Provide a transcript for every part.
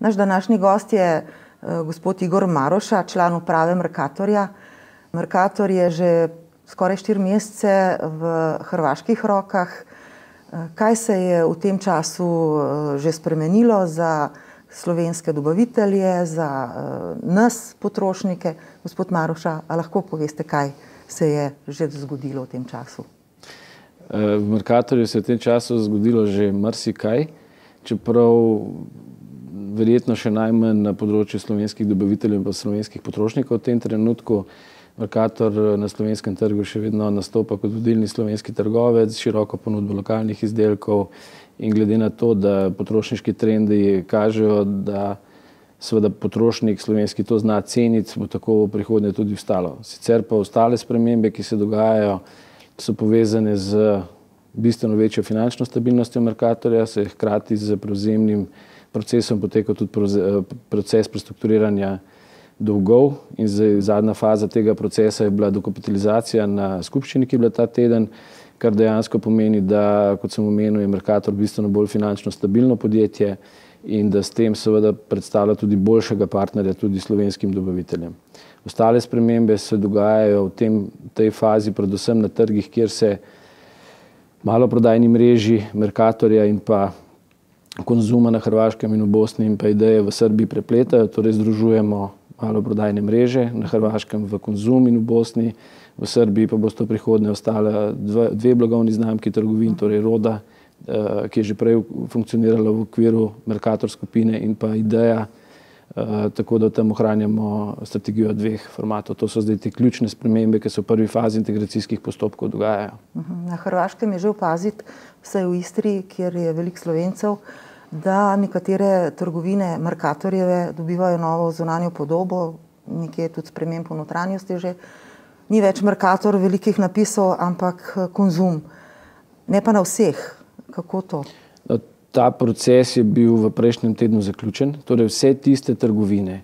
Naš današnji gost je gospod Igor Maroša, član uprave Mercatorja. Mercator je že skoraj 4 mesece v hrvaških rokah. Kaj se je v tem času že spremenilo za slovenske dobavitelje, za nas, potrošnike? Gospod Maroša, a lahko poveste, kaj se je že zgodilo v tem času? V Mercatorju se je v tem času zgodilo že marsikaj, čeprav verjetno še najmanj na področju slovenskih dobaviteljev in pa slovenskih potrošnikov v tem trenutku. Mercator na slovenskem trgu še vedno nastopa kot vodilni slovenski trgovec, široko ponudbo lokalnih izdelkov in glede na to, da potrošniški trendi kažejo, da seveda potrošnik slovenski to zna ceniti, bo tako v prihodnje tudi ostalo. Sicer pa ostale spremembe, ki se dogajajo, so povezane z bistveno večjo finančno stabilnostjo Mercatorja, se je hkrati z prevzemnim procesom potekal tudi proces prestrukturiranja dolgov in zadnja faza tega procesa je bila dokapitalizacija na skupščini, ki je bila ta teden, kar dejansko pomeni, da, kot sem omenil, je Mercator bistveno bolj finančno stabilno podjetje in da s tem seveda predstavlja tudi boljšega partnerja tudi slovenskim dobaviteljem. Ostale spremembe se dogajajo v tej fazi predvsem na trgih, kjer se maloprodajni mreži Mercatorja in pa Konzuma na Hrvaškem in v Bosni in pa Ideje v Srbiji prepletajo, torej združujemo maloprodajne mreže na Hrvaškem v Konzum in v Bosni, v Srbiji pa bosta v prihodnje ostala dve blagovni znamki trgovin, torej Roda, ki je že prej funkcionirala v okviru Mercator skupine, in pa Ideja, tako da tam ohranjamo strategijo dveh formatov. To so zdaj te ključne spremembe, ki se v prvi fazi integracijskih postopkov dogajajo. Na Hrvaškem je že opaziti, vsaj v Istri, kjer je veliko Slovencev, da nekatere trgovine Mercatorjeve dobivajo novo zunanjo podobo, nekje tudi sprememb v notranjosti že. Ni več Mercator velikih napisov, ampak Konzum. Ne pa na vseh. Kako to? Ta proces je bil v prejšnjem tednu zaključen. Torej vse tiste trgovine,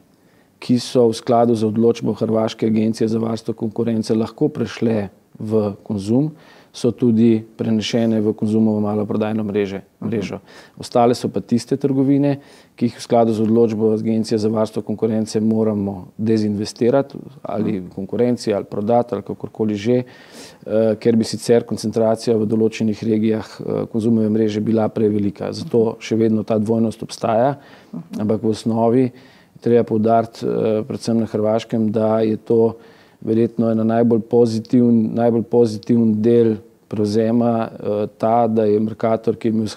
ki so v skladu z odločbo Hrvaške agencije za varstvo konkurence lahko prešle v Konzum, so tudi prenešene v Konzumovo maloprodajno mrežo. Ostale so pa tiste trgovine, ki jih v skladu z odločbo Agencije za varstvo konkurence moramo dezinvestirati ali v konkurenci ali prodati ali kakorkoli že, ker bi sicer koncentracija v določenih regijah Konzumove mreže bila prevelika. Zato še vedno ta dvojnost obstaja, ampak v osnovi treba poudariti predvsem na Hrvaškem, da je to verjetno ena najbolj pozitiven del prevzema ta, da je Mercator, ki je imel s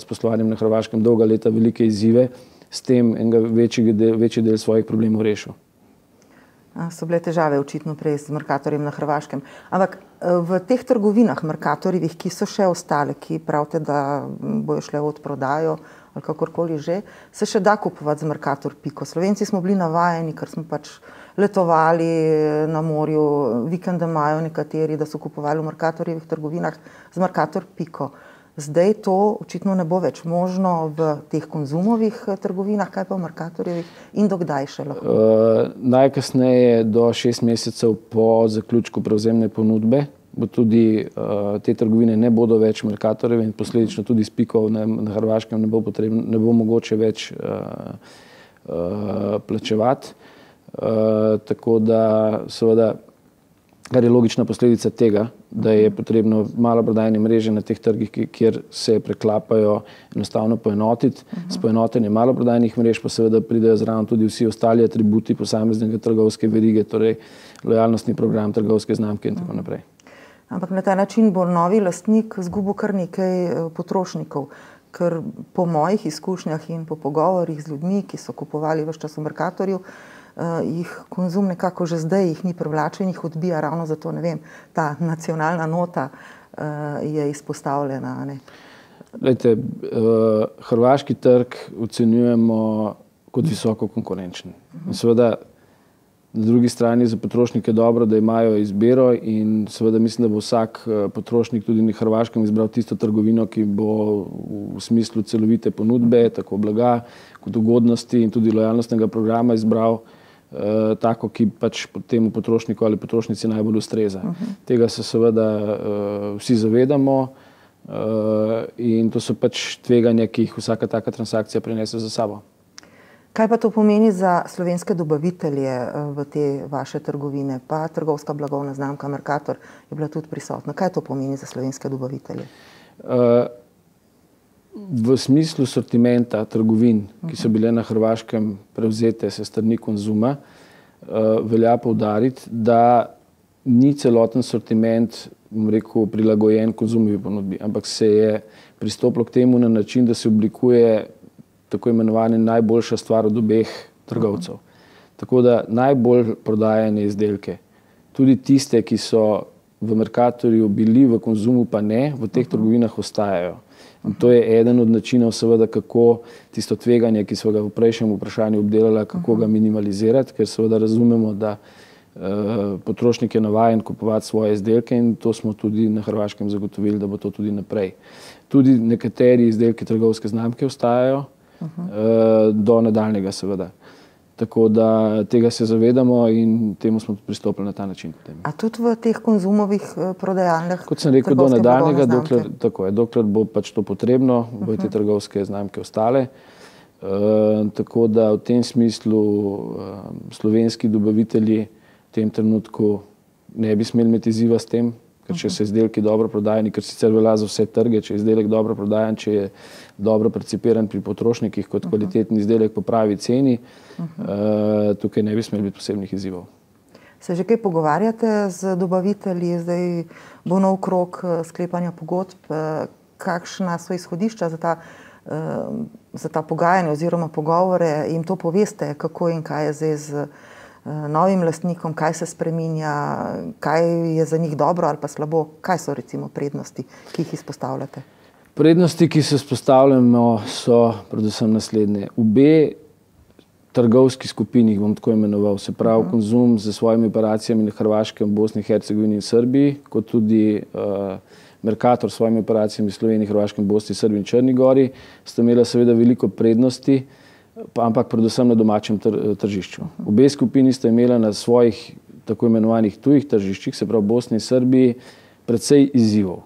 poslovanjem na Hrvaškem dolga leta velike izzive, s tem večji del svojih problemov rešil. So bile težave očitno prej z Mercatorjem na Hrvaškem. Ampak v teh trgovinah Mercatorjevih, ki so še ostale, ki pravite, da bojo šle v odprodajo ali kakorkoli že, se še da kupovati z Mercator.piko. Slovenci smo bili navajeni, ker smo pač letovali na morju, vikende imajo nekateri, da so kupovali v Mercatorjevih trgovinah z Mercator.piko. Zdaj to očitno ne bo več možno v teh Konzumovih trgovinah, kaj pa v Mercatorjevih in dokdaj še lahko? Najkasneje do 6 mesecev po zaključku prevzemne ponudbe bo tudi te trgovine ne bodo več Mercatorjeve in posledično tudi s Piko na Hrvaškem ne bo mogoče več plačevati. Tako da seveda, kar je logična posledica tega, da je potrebno maloprodajne mreže na teh trgih, kjer se preklapajo, enostavno poenotiti. S poenotenjem maloprodajnih mrež pa seveda pridejo zraven tudi vsi ostali atributi posameznega trgovske verige, torej lojalnostni program, trgovske znamke in tako naprej. Ampak na ta način bo novi lastnik izgubil kar nekaj potrošnikov, ker po mojih izkušnjah in po pogovorih z ljudmi, ki so kupovali ves čas v Mercatorju, jih Konzum nekako že zdaj jih ni privlačen, jih odbija ravno zato, ne vem, ta nacionalna nota je izpostavljena. Glejte, hrvaški trg ocenjujemo kot visoko konkurenčen. In seveda na drugi strani za potrošnike dobro, da imajo izbiro in seveda mislim, da bo vsak potrošnik tudi na Hrvaškem izbral tisto trgovino, ki bo v smislu celovite ponudbe, tako blaga kot ugodnosti in tudi lojalnostnega programa izbral tako, ki pač temu potrošniku ali potrošnici najbolj ustreza. Tega se seveda vsi zavedamo in to so pač tveganja, ki jih vsaka taka transakcija prinese za sabo. Kaj pa to pomeni za slovenske dobavitelje v te vaše trgovine? Pa trgovska blagovna znamka Mercator je bila tudi prisotna. Kaj to pomeni za slovenske dobavitelje? V smislu sortimenta trgovin, ki so bile na Hrvaškem prevzete s strani Konzuma, velja poudariti, da ni celoten sortiment, bom rekel, prilagojen Konzumovi ponudbi, ampak se je pristopilo k temu na način, da se oblikuje tako imenovane najboljša stvar od obeh trgovcev. Tako da najbolj prodajane izdelke, tudi tiste, ki so v Mercatorju bili, v Konzumu pa ne, v teh trgovinah ostajajo. In to je eden od načinov, seveda, kako tisto tveganje, ki smo ga v prejšnjem vprašanju obdelali, kako ga minimalizirati, ker seveda razumemo, da potrošnik je navajen kupovati svoje izdelke in to smo tudi na Hrvaškem zagotovili, da bo to tudi naprej. Tudi nekateri izdelki trgovske znamke ostajajo do nadaljnega, seveda. Tako da tega se zavedamo in temu smo pristopili na ta način. A tudi v teh Konzumovih prodajalnah? Kot sem rekel, do nadaljnega, dokler bo pač to potrebno, bodo te trgovske znamke ostale. Tako da v tem smislu slovenski dobavitelji v tem trenutku ne bi smeli imeti izziva s tem, ker če se izdelki dobro prodajani, ker sicer velja za vse trge, če je izdelek dobro prodajan, če je dobro percipiran pri potrošnikih kot kvalitetni izdelek po pravi ceni, tukaj ne bi smeli biti posebnih izzivov. Se že kaj pogovarjate z dobavitelji, zdaj bo nov krog sklepanja pogodb, kakšna so izhodišča za ta pogajanja oziroma pogovore, jim to poveste, kako in kaj je zdaj z novim lastnikom, kaj se spreminja, kaj je za njih dobro ali pa slabo, kaj so recimo prednosti, ki jih izpostavljate? Prednosti, ki se izpostavljamo, so predvsem naslednje. Obe trgovski skupini, bom tako imenoval, se pravi Konzum z svojimi operacijami na Hrvaškem, Bosni, Hercegovini in Srbiji, kot tudi Mercator s svojimi operacijami v Sloveniji, Hrvaškem, Bosni, Srbiji in Črni gori, sta imela seveda veliko prednosti, ampak predvsem na domačem tržišču. Obe skupini sta imela na svojih tako imenovanih tujih tržiščih, se pravi Bosni in Srbiji, precej izzivov.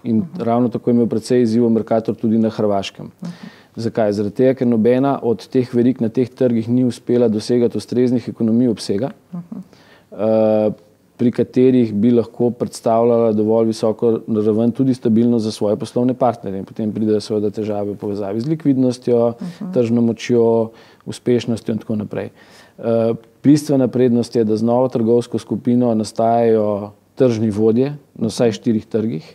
In ravno tako je imel precej izzivov Mercator tudi na Hrvaškem. Zakaj? Zaradi tega, ker nobena od teh verig na teh trgih ni uspela dosegati ustreznih ekonomij obsega, pri katerih bi lahko predstavljala dovolj visoko raven tudi stabilno za svoje poslovne partnerje. In potem pridejo seveda težave v povezavi z likvidnostjo, tržno močjo, uspešnostjo in tako naprej. Bistvena prednost je, da z novo trgovsko skupino nastajajo tržni vodje na vsaj 4 trgih,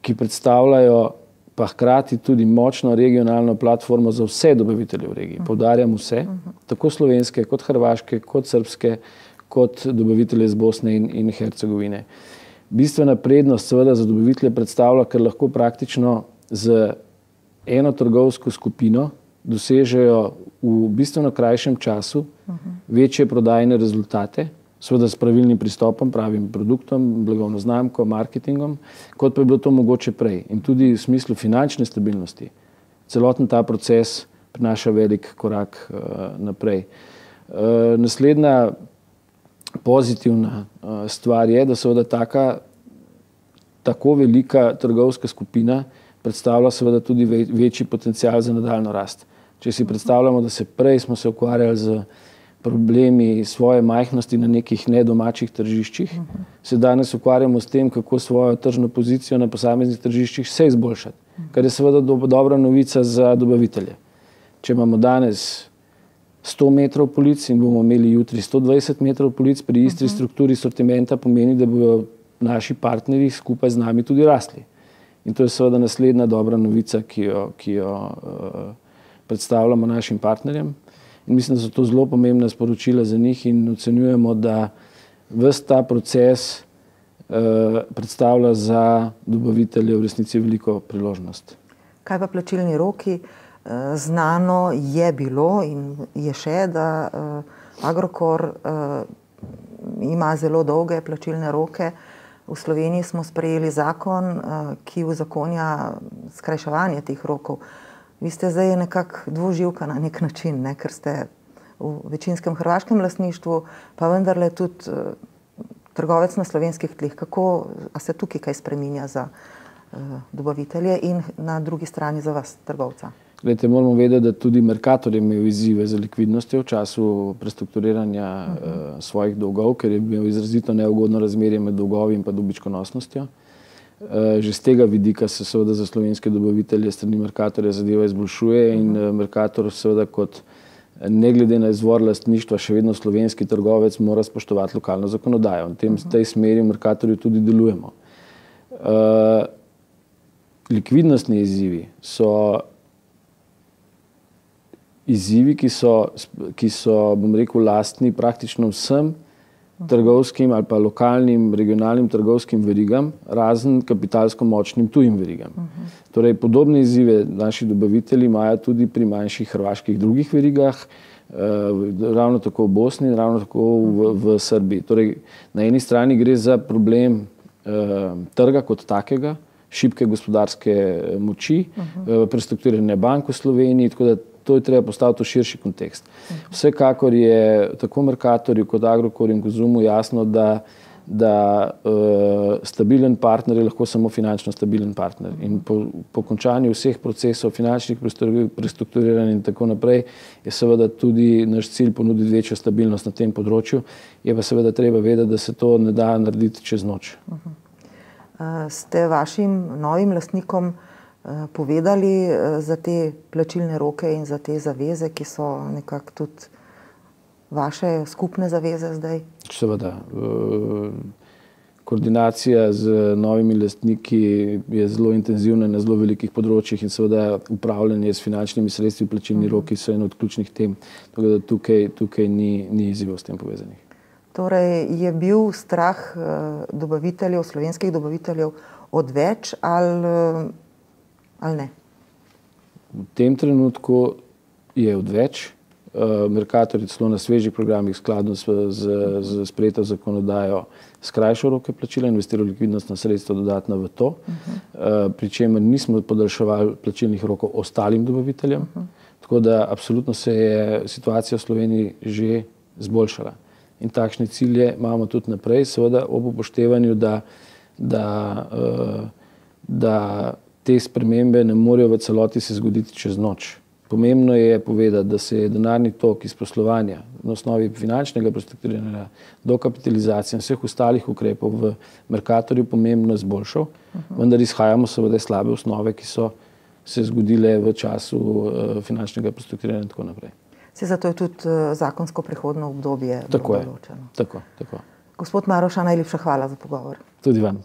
ki predstavljajo pa hkrati tudi močno regionalno platformo za vse dobavitelje v regiji. Poudarjam vse, tako slovenske, kot hrvaške, kot srbske, kot dobavitelje iz Bosne in Hercegovine. Bistvena prednost seveda za dobavitelje predstavlja, ker lahko praktično z eno trgovsko skupino dosežejo v bistveno krajšem času večje prodajne rezultate, seveda s pravilnim pristopom, pravim produktom, blagovno znamko, marketingom, kot pa je bilo to mogoče prej. In tudi v smislu finančne stabilnosti celoten ta proces prinaša velik korak naprej. Naslednja pozitivna stvar je, da seveda tako velika trgovska skupina predstavlja seveda tudi večji potencial za nadaljnjo rast. Če si predstavljamo, da prej smo se ukvarjali z problemi svoje majhnosti na nekih nedomačih tržiščih, se danes ukvarjamo s tem, kako svojo tržno pozicijo na posameznih tržiščih se izboljšati, kar je seveda dobra novica za dobavitelje. Če imamo danes 100 metrov polic in bomo imeli jutri 120 metrov polic pri isti strukturi sortimenta, pomeni, da bodo naši partnerji skupaj z nami tudi rasli. In to je seveda naslednja dobra novica, ki jo predstavljamo našim partnerjem. In mislim, da so to zelo pomembna sporočila za njih in ocenjujemo, da ves ta proces predstavlja za dobavitelje v resnici veliko priložnost. Kaj pa plačilni roki? Znano je bilo in je še, da Agrokor ima zelo dolge plačilne roke. V Sloveniji smo sprejeli zakon, ki uzakonja skrajševanje teh rokov. Vi ste zdaj nekako dvoživka na nek način, ker ste v večinskem hrvaškem lastništvu, pa vendarle tudi trgovec na slovenskih tleh. A se tukaj kaj spreminja za dobavitelje in na drugi strani za vas, trgovca? Glejte, moramo vedeti, da tudi Mercator je imel izzive za likvidnostjo v času prestrukturiranja svojih dolgov, ker je imel izrazito neugodno razmerje med dolgovi in pa dobičkonosnostjo. Že z tega vidika se seveda za slovenske dobavitelje strani Mercatorja zadeva izboljšuje in Mercator seveda kot ne glede na izvor lastništva še vedno slovenski trgovec mora spoštovati lokalno zakonodajo. V tej smeri v Mercatorju tudi delujemo. Likvidnostni izzivi so izzivi, ki so, bom rekel, lastni praktično vsem trgovskim ali pa lokalnim, regionalnim trgovskim verigam, razen kapitalsko močnim tujim verigam. Torej, podobne izzive naši dobavitelji imajo tudi pri manjših hrvaških drugih verigah, ravno tako v Bosni in ravno tako v Srbiji. Torej, na eni strani gre za problem trga kot takega, šibke gospodarske moči, prestrukturiranje bank v Sloveniji, tako da to je treba postaviti v širši kontekst. Vsekakor je tako Mercatorju kot Agrokorju in Konzumu jasno, da stabilen partner je lahko samo finančno stabilen partner. In po končanju vseh procesov finančnih prestrukturiranja in tako naprej je seveda tudi naš cilj ponuditi večjo stabilnost na tem področju. Je pa seveda treba vedeti, da se to ne da narediti čez noč. Ste vašim novim lastnikom povedali za te plačilne roke in za te zaveze, ki so nekako tudi vaše skupne zaveze zdaj? Seveda. Koordinacija z novimi lastniki je zelo intenzivna na zelo velikih področjih in seveda upravljanje s finančnimi sredstvi, plačilni roki so eno od ključnih tem. Tako da tukaj ni izzivov s tem povezanih. Torej, je bil strah dobaviteljev, slovenskih dobaviteljev odveč ali ne? V tem trenutku je odveč. Mercator je celo na svežih programih skladno z sprejeto zakonodajo skrajšal roke plačila, investiral likvidnostna sredstva dodatno v to, pri čemer nismo podaljševali plačilnih rokov ostalim dobaviteljem. Tako da absolutno se je situacija v Sloveniji že zboljšala. In takšne cilje imamo tudi naprej, seveda ob upoštevanju, da te spremembe ne morejo v celoti se zgoditi čez noč. Pomembno je povedati, da se je denarni tok iz poslovanja na osnovi finančnega prestrukturiranja, dokapitalizacije in vseh ostalih ukrepov v Mercatorju pomembno izboljšal, vendar izhajamo seveda iz slabe osnove, ki so se zgodile v času finančnega prestrukturiranja in tako naprej. Zato je tudi zakonsko prehodno obdobje določeno. Tako. Gospod Maroša, najlepša hvala za pogovor. Tudi vam.